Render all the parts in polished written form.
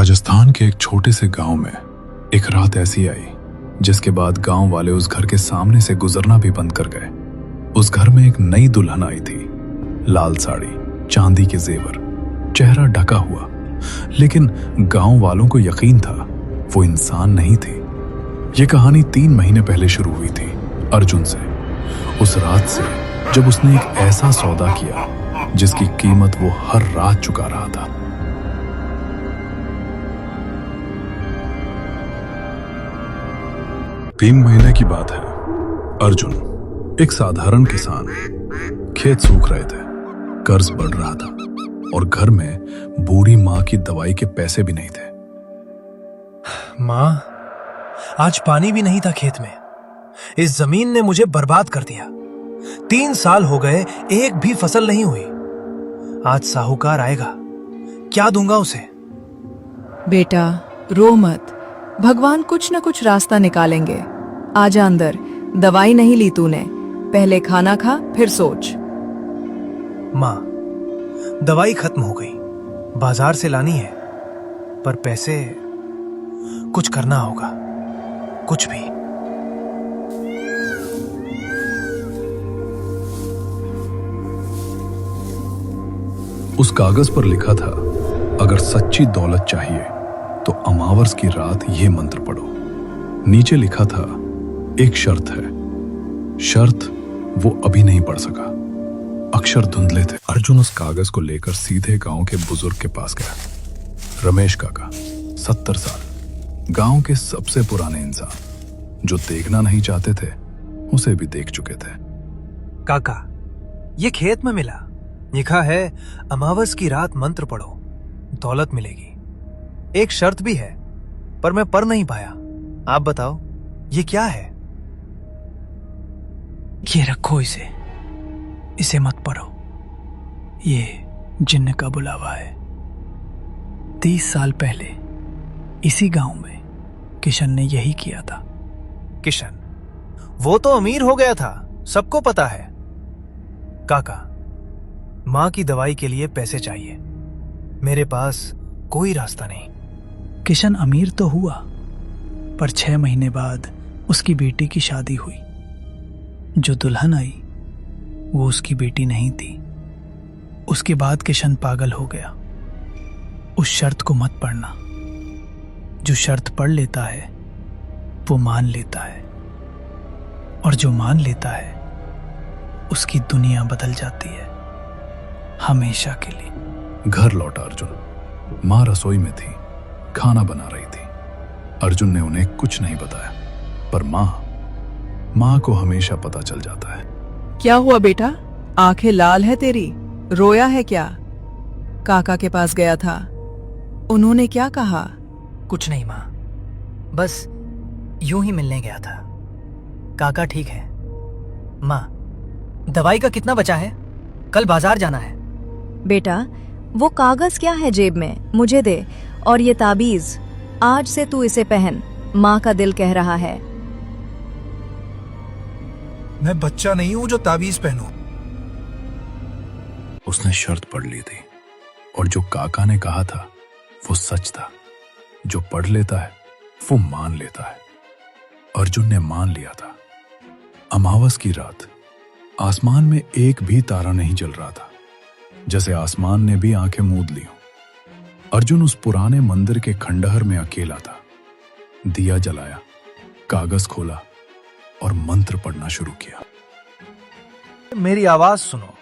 राजस्थान के एक छोटे से गांव में एक रात ऐसी आई जिसके बाद गांव वाले उस घर के सामने से गुजरना भी बंद कर गए। उस घर में एक नई दुल्हन आई थी, लाल साड़ी, चांदी के जेवर, चेहरा ढका हुआ, लेकिन गांव वालों को यकीन था वो इंसान नहीं थी। ये कहानी 3 महीने पहले शुरू हुई थी अर्जुन से, उस रात से जब उसने एक ऐसा सौदा किया जिसकी कीमत वो हर रात चुका रहा था। तीन महीने की बात है। अर्जुन एक साधारण किसान, खेत सूख रहे थे, कर्ज बढ़ रहा था और घर में बूढ़ी माँ की दवाई के पैसे भी नहीं थे। माँ, आज पानी भी नहीं था खेत में। इस जमीन ने मुझे बर्बाद कर दिया। 3 साल हो गए, एक भी फसल नहीं हुई। आज साहूकार आएगा, क्या दूंगा उसे? बेटा रो मत, भगवान कुछ न कुछ रास्ता निकालेंगे। आजा अंदर, दवाई नहीं ली तूने, पहले खाना खा फिर सोच। माँ, दवाई खत्म हो गई, बाजार से लानी है, पर पैसे कुछ करना होगा, कुछ भी। उस कागज पर लिखा था, अगर सच्ची दौलत चाहिए तो अमावस की रात ये मंत्र पढ़ो। नीचे लिखा था, एक शर्त है। शर्त वो अभी नहीं पढ़ सका, अक्षर धुंधले थे। अर्जुन उस कागज को लेकर सीधे गांव के बुजुर्ग के पास गया। रमेश काका, 70 साल, गांव के सबसे पुराने इंसान, जो देखना नहीं चाहते थे उसे भी देख चुके थे। काका, ये खेत में मिला, लिखा है अमावस की रात मंत्र पढ़ो, दौलत मिलेगी। एक शर्त भी है, पर मैं पढ़ नहीं पाया। आप बताओ ये क्या है? ये रखो, इसे मत पढ़ो, ये जिन्न का बुलावा है। 30 साल पहले इसी गांव में किशन ने यही किया था। किशन? वो तो अमीर हो गया था, सबको पता है। काका, मां की दवाई के लिए पैसे चाहिए, मेरे पास कोई रास्ता नहीं। किशन अमीर तो हुआ, पर 6 महीने बाद उसकी बेटी की शादी हुई। जो दुल्हन आई वो उसकी बेटी नहीं थी। उसके बाद किशन पागल हो गया। उस शर्त को मत पढ़ना। जो शर्त पढ़ लेता है वो मान लेता है, और जो मान लेता है उसकी दुनिया बदल जाती है, हमेशा के लिए। घर लौटा अर्जुन। माँ रसोई में थी, खाना बना रही थी। अर्जुन ने उन्हें कुछ नहीं बताया, पर माँ को हमेशा पता चल जाता है। क्या हुआ बेटा, आंखें लाल है तेरी, रोया है क्या? काका के पास गया था, उन्होंने क्या कहा? कुछ नहीं माँ, बस यूं ही मिलने गया था। काका ठीक है। माँ, दवाई का कितना बचा है? कल बाजार जाना है। बेटा, वो कागज क्या है जेब में, मुझे दे। और ये ताबीज, आज से तू इसे पहन, माँ का दिल कह रहा है। मैं बच्चा नहीं हूं जो ताबीज पहनूं। उसने शर्त पढ़ ली थी, और जो काका ने कहा था वो सच था। जो पढ़ लेता है वो मान लेता है। अर्जुन ने मान लिया था। अमावस की रात आसमान में एक भी तारा नहीं जल रहा था, जैसे आसमान ने भी आंखें मूंद ली हों। अर्जुन उस पुराने मंदिर के खंडहर में अकेला था। दिया जलाया, कागज खोला और मंत्र पढ़ना शुरू किया। मेरी आवाज सुनो,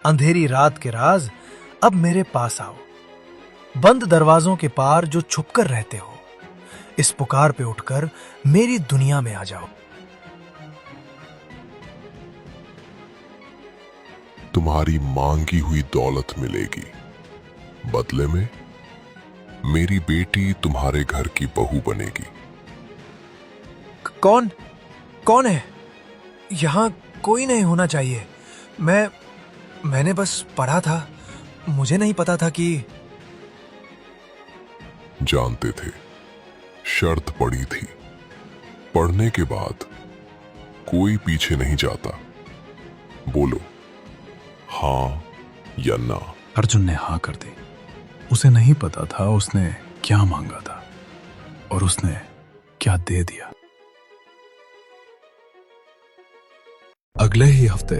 अंधेरी रात के राज, अब मेरे पास आओ। बंद दरवाजों के पार जो छुपकर रहते हो, इस पुकार पे उठकर मेरी दुनिया में आ जाओ। तुम्हारी मांगी हुई दौलत मिलेगी। बदले में मेरी बेटी तुम्हारे घर की बहू बनेगी। कौन है? यहां कोई नहीं होना चाहिए। मैंने बस पढ़ा था, मुझे नहीं पता था कि। जानते थे, शर्त पड़ी थी। पढ़ने के बाद कोई पीछे नहीं जाता। बोलो हाँ या ना। अर्जुन ने हाँ कर दी। उसे नहीं पता था उसने क्या मांगा था और उसने क्या दे दिया। अगले ही हफ्ते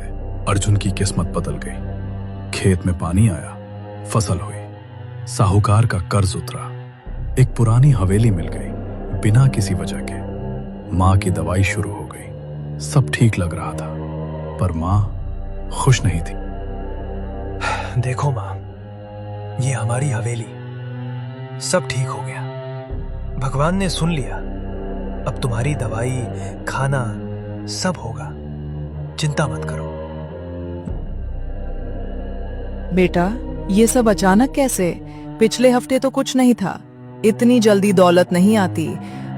अर्जुन की किस्मत बदल गई। खेत में पानी आया, फसल हुई, साहूकार का कर्ज उतरा, एक पुरानी हवेली मिल गई बिना किसी वजह के। माँ की दवाई शुरू हो गई, सब ठीक लग रहा था, पर माँ खुश नहीं थी। देखो माँ, ये हमारी हवेली, सब ठीक हो गया, भगवान ने सुन लिया। अब तुम्हारी दवाई, खाना सब होगा, चिंता मत करो। बेटा, ये सब अचानक कैसे? पिछले हफ्ते तो कुछ नहीं था। इतनी जल्दी दौलत नहीं आती,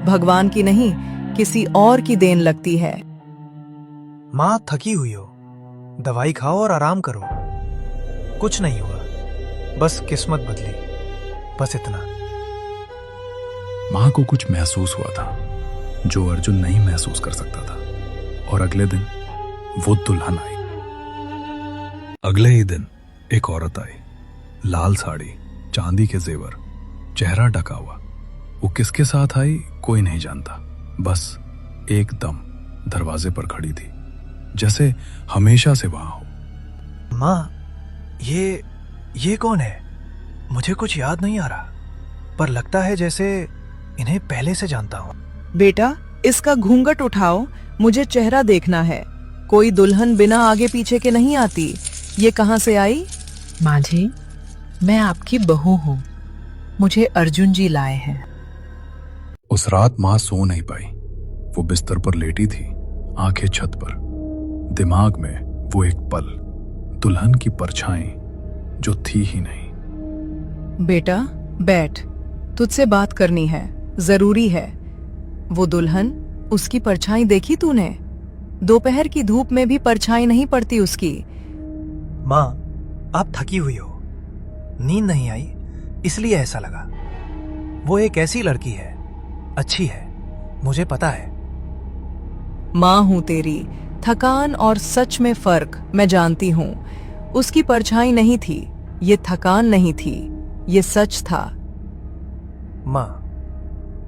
भगवान की नहीं किसी और की देन लगती है। माँ थकी हुई हो, दवाई खाओ और आराम करो। कुछ नहीं हुआ, बस किस्मत बदली, बस इतना। माँ को कुछ महसूस हुआ था जो अर्जुन नहीं महसूस कर सकता था, और अगले दिन वो दुल्हन आई। अगले ही दिन एक औरत आई, लाल साड़ी, चांदी के जेवर, चेहरा ढका हुआ। वो किसके साथ आई कोई नहीं जानता, बस एकदम दरवाजे पर खड़ी थी, जैसे हमेशा से वहां हो। माँ, ये कौन है? मुझे कुछ याद नहीं आ रहा, पर लगता है जैसे इन्हें पहले से जानता हूँ। बेटा, इसका घूंघट उठाओ, मुझे चेहरा देखना है। कोई दुल्हन बिना आगे पीछे के नहीं आती। ये कहाँ से आई? माँ जी, मैं आपकी बहू हूँ, मुझे अर्जुन जी लाए हैं। उस रात माँ सो नहीं पाई। वो बिस्तर पर लेटी थी, आंखें छत पर, दिमाग में वो एक पल, दुल्हन की परछाई जो थी ही नहीं। बेटा बैठ, तुझसे बात करनी है, जरूरी है। वो दुल्हन, उसकी परछाई देखी तूने? दोपहर की धूप में भी परछाई नहीं पड़ती उसकी। माँ, आप थकी हुई हो, नींद नहीं आई, इसलिए ऐसा लगा। वो एक ऐसी लड़की है, अच्छी है, मुझे पता है। माँ हूं तेरी, थकान और सच में फर्क मैं जानती हूँ। उसकी परछाई नहीं थी, ये थकान नहीं थी, ये सच था। माँ,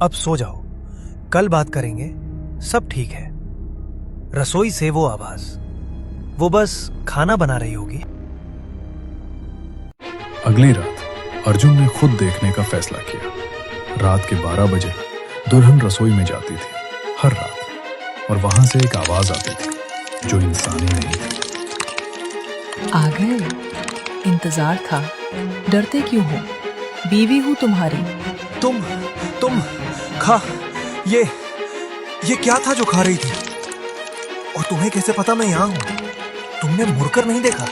अब सो जाओ, कल बात करेंगे, सब ठीक है। रसोई से वो आवाज, वो बस खाना बना रही होगी। अगली रात अर्जुन ने खुद देखने का फैसला किया। रात के 12 बजे दुल्हन रसोई में जाती थी हर रात, और वहां से एक आवाज आती थी जो इंसानी नहीं थी। आ गए, इंतजार था, डरते क्यों हो? बीवी हूं तुम्हारी। तुम खा, ये क्या था जो खा रही थी? और तुम्हें कैसे पता मैं यहां हूं? तुमने मुड़कर नहीं देखा?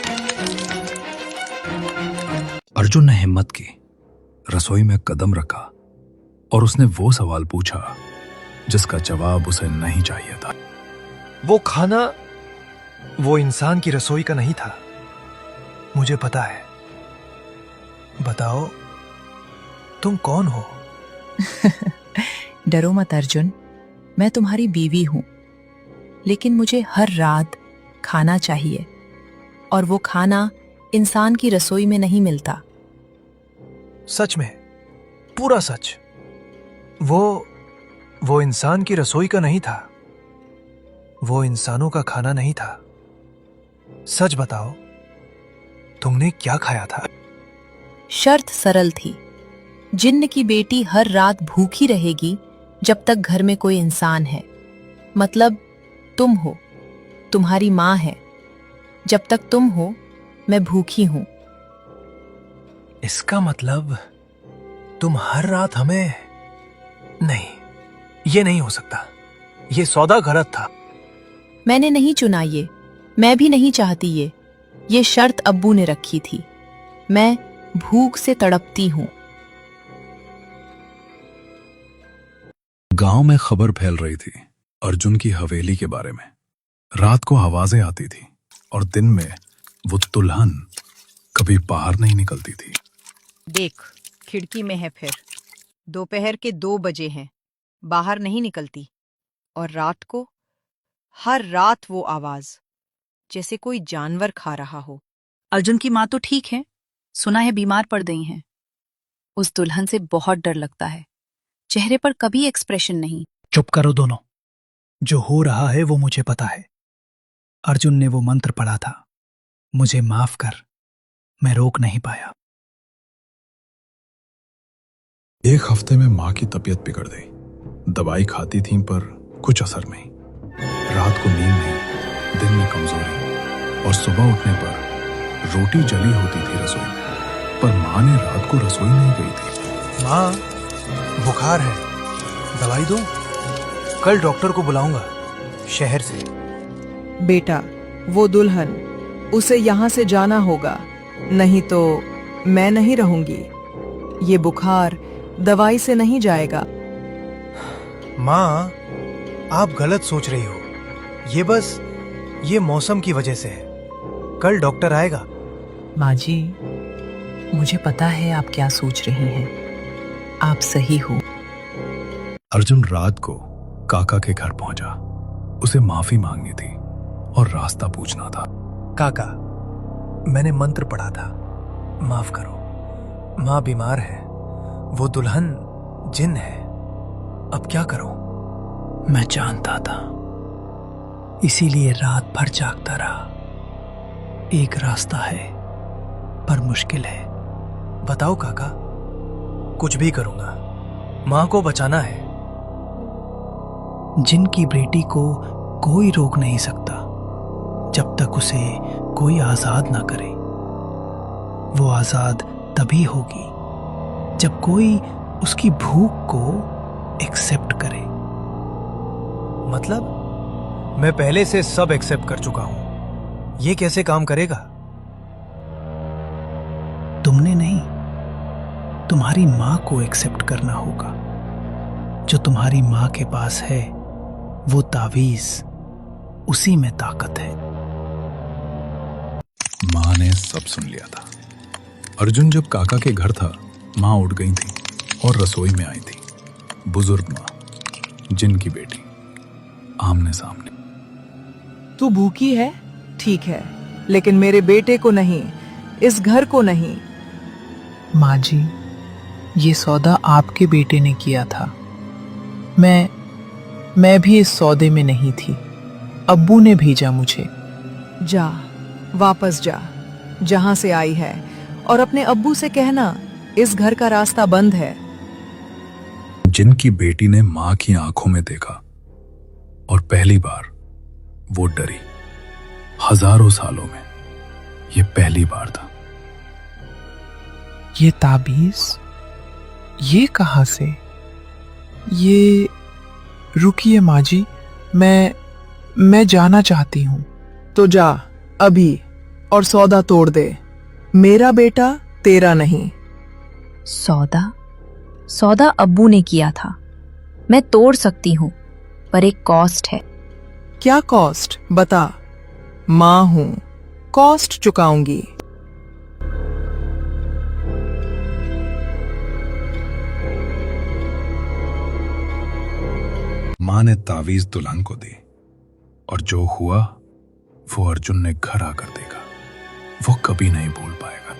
अर्जुन ने हिम्मत की, रसोई में कदम रखा, और उसने वो सवाल पूछा जिसका जवाब उसे नहीं चाहिए था। वो खाना वो इंसान की रसोई का नहीं था, मुझे पता है। बताओ, तुम कौन हो? डरो मत अर्जुन, मैं तुम्हारी बीवी हूँ, लेकिन मुझे हर रात खाना चाहिए, और वो खाना इंसान की रसोई में नहीं मिलता। सच में, पूरा सच? वो इंसान की रसोई का नहीं था, वो इंसानों का खाना नहीं था। सच बताओ, तुमने क्या खाया था? शर्त सरल थी, जिन्न की बेटी हर रात भूखी रहेगी जब तक घर में कोई इंसान है। मतलब तुम हो, तुम्हारी माँ है। जब तक तुम हो, मैं भूखी हूं। इसका मतलब तुम हर रात हमें... नहीं, ये नहीं हो सकता, ये सौदा गलत था। मैंने नहीं चुना ये, मैं भी नहीं चाहती ये शर्त अब्बू ने रखी थी। मैं भूख से तड़पती हूं। गांव में खबर फैल रही थी अर्जुन की हवेली के बारे में। रात को आवाजें आती थी, और दिन में वो दुल्हन कभी बाहर नहीं निकलती थी। देख, खिड़की में है फिर। दोपहर के 2 बजे हैं, बाहर नहीं निकलती। और रात को, हर रात वो आवाज, जैसे कोई जानवर खा रहा हो। अर्जुन की माँ तो ठीक है, सुना है बीमार पड़ गई हैं। उस दुल्हन से बहुत डर लगता है। चेहरे पर कभी एक्सप्रेशन नहीं। चुप करो दोनों। जो हो रहा है वो मुझे पता है। अर्जुन ने वो मंत्र पढ़ा था। मुझे माफ कर, मैं रोक नहीं पाया। एक हफ्ते में माँ की तबीयत बिगड़ गई। दवाई खाती थी पर कुछ असर नहीं। रात को नींद नहीं, दिन में कमजोरी, और सुबह उठने पर रोटी जली होती थी रसोई में। पर माँ ने रात को रसोई नहीं गई थी। माँ, बुखार है, दवाई दो। कल डॉक्टर को बुलाऊंगा शहर से। बेटा, वो दुल्हन, उसे यहाँ से जाना होगा, नहीं तो मैं नहीं रहूंगी। ये बुखार दवाई से नहीं जाएगा। माँ, आप गलत सोच रही हो। ये मौसम की वजह से है। कल डॉक्टर आएगा। माँ जी, मुझे पता है आप क्या सोच रही हैं। आप सही हो। अर्जुन रात को काका के घर पहुंचा। उसे माफी मांगनी थी और रास्ता पूछना था। काका, मैंने मंत्र पढ़ा था, माफ करो। माँ बीमार है, वो दुल्हन जिन है। अब क्या करूं? मैं जानता था, इसीलिए रात भर जागता रहा। एक रास्ता है पर मुश्किल है। बताओ काका, कुछ भी करूंगा। माँ को बचाना है। जिनकी बेटी को कोई रोक नहीं सकता जब तक उसे कोई आजाद ना करे। वो आजाद तभी होगी जब कोई उसकी भूख को एक्सेप्ट करे। मतलब मैं पहले से सब एक्सेप्ट कर चुका हूं। ये कैसे काम करेगा? तुमने नहीं, तुम्हारी मां को एक्सेप्ट करना होगा। जो तुम्हारी मां के पास है वो तावीज, उसी में ताकत है। माँ ने सब सुन लिया था। अर्जुन जब काका के घर था, माँ उठ गई थी और रसोई में आई थी। बुजुर्ग माँ, जिन की बेटी, आमने सामने। तू भूखी है, ठीक है, लेकिन मेरे बेटे को नहीं, इस घर को नहीं। माँ जी, ये सौदा आपके बेटे ने किया था। मैं भी इस सौदे में नहीं थी। अब्बू ने भेजा मुझे। जा, वापस जा जहां से आई है, और अपने अब्बू से कहना इस घर का रास्ता बंद है। जिनकी बेटी ने माँ की आंखों में देखा और पहली बार वो डरी। हजारों सालों में ये पहली बार था। ये ताबीज, ये कहां से? ये रुकिए माँ जी, मैं जाना चाहती हूँ। तो जा अभी और सौदा तोड़ दे। मेरा बेटा तेरा नहीं। सौदा अब्बू ने किया था। मैं तोड़ सकती हूँ, पर एक कॉस्ट है। क्या कॉस्ट? बता। माँ हूं, कॉस्ट चुकाऊंगी। माँ ने तावीज दुल्हन को दी, और जो हुआ वो अर्जुन ने घर आकर देखा। वो कभी नहीं भूल पाएगा।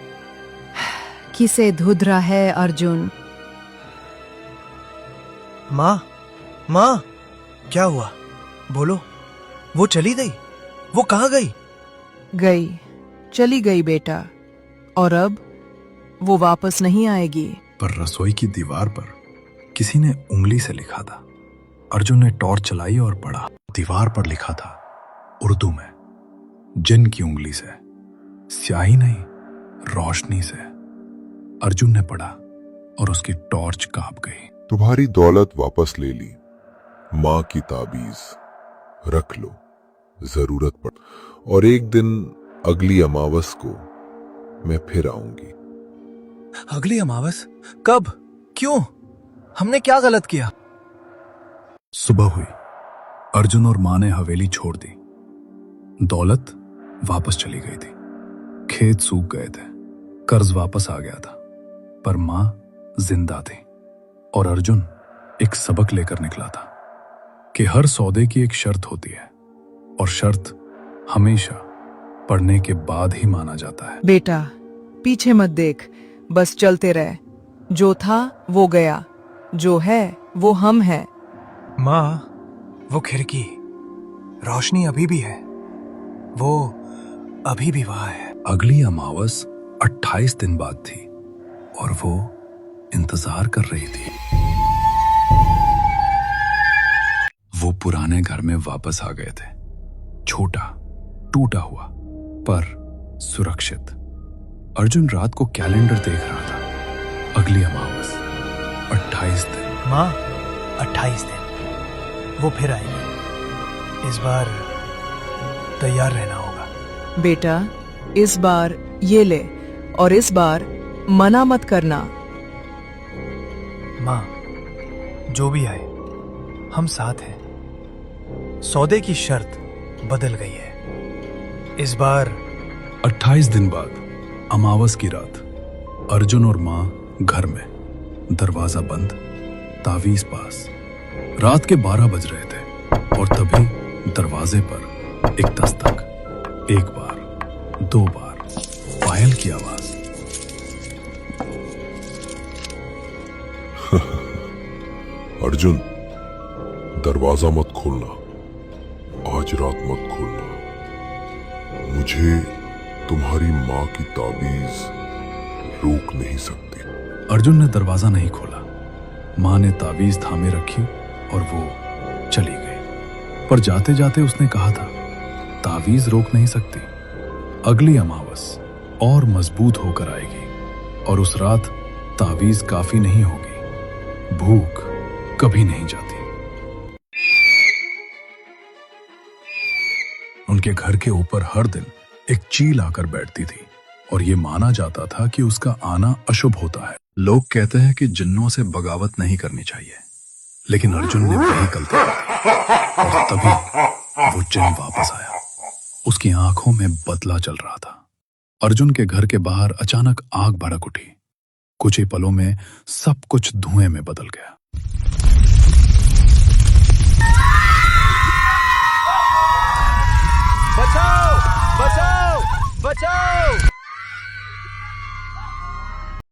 किसे धुधरा है अर्जुन? माँ, क्या हुआ? बोलो। वो चली गई? वो कहाँ गई? गई, चली गई बेटा, और अब वो वापस नहीं आएगी। पर रसोई की दीवार पर किसी ने उंगली से लिखा था। अर्जुन ने टॉर्च चलाई और पढ़ा। दीवार पर लिखा था उर्दू में, जिन की उंगली से, स्याही नहीं, रोशनी से। अर्जुन ने पढ़ा और उसकी टॉर्च कांप गई। तुम्हारी दौलत वापस ले ली। माँ की ताबीज रख लो, जरूरत पड़। और एक दिन अगली अमावस को मैं फिर आऊंगी। अगली अमावस? कब? क्यों? हमने क्या गलत किया? सुबह हुई। अर्जुन और माँ ने हवेली छोड़ दी। दौलत वापस चली गई थी। खेत सूख गए थे। कर्ज वापस आ गया था। पर माँ जिंदा थी। और अर्जुन एक सबक लेकर निकला था कि हर सौदे की एक शर्त होती है, और शर्त हमेशा पढ़ने के बाद ही माना जाता है। बेटा, पीछे मत देख, बस चलते रह। जो था वो गया, जो है वो हम हैं। माँ, वो खिड़की, रोशनी अभी भी है, वो अभी भी वहां है। अगली अमावस 28 दिन बाद थी और वो इंतजार कर रही थी। वो पुराने घर में वापस आ गए थे, छोटा, टूटा हुआ, पर सुरक्षित। अर्जुन रात को कैलेंडर देख रहा था। अगली अमावस 28 दिन। माँ, 28 दिन, वो फिर आएगी। इस बार तैयार रहना होगा। बेटा, इस बार ये ले और इस बार मना मत करना। माँ, जो भी आए, हम साथ हैं। सौदे की शर्त बदल गई है। इस बार 28 दिन बाद अमावस की रात, अर्जुन और मां घर में, दरवाजा बंद, तावीज पास। रात के 12 बज रहे थे और तभी दरवाजे पर एक दस्तक, एक बार, 2 बार, पायल की आवाज। अर्जुन, दरवाजा मत खोलना, आज रात मत खोलना। मुझे तुम्हारी माँ की ताबीज रोक नहीं सकती। अर्जुन ने दरवाजा नहीं खोला। मां ने ताबीज थामे रखी और वो चली गई। पर जाते जाते उसने कहा था, ताबीज रोक नहीं सकती। अगली अमावस और मजबूत होकर आएगी और उस रात ताबीज काफी नहीं होगी। भूख कभी नहीं जाती। उनके घर के ऊपर हर दिन एक चील आकर बैठती थी और ये माना जाता था कि उसका आना अशुभ होता है। लोग कहते हैं कि जिन्नों से बगावत नहीं करनी चाहिए, लेकिन अर्जुन ने वही गलती की और तभी वो जिन वापस आया। उसकी आंखों में बदला चल रहा था। अर्जुन के घर के बाहर अचानक आग भड़क उठी। कुछ ही पलों में सब कुछ धुएं में बदल गया। बचाओ, बचाओ, बचाओ!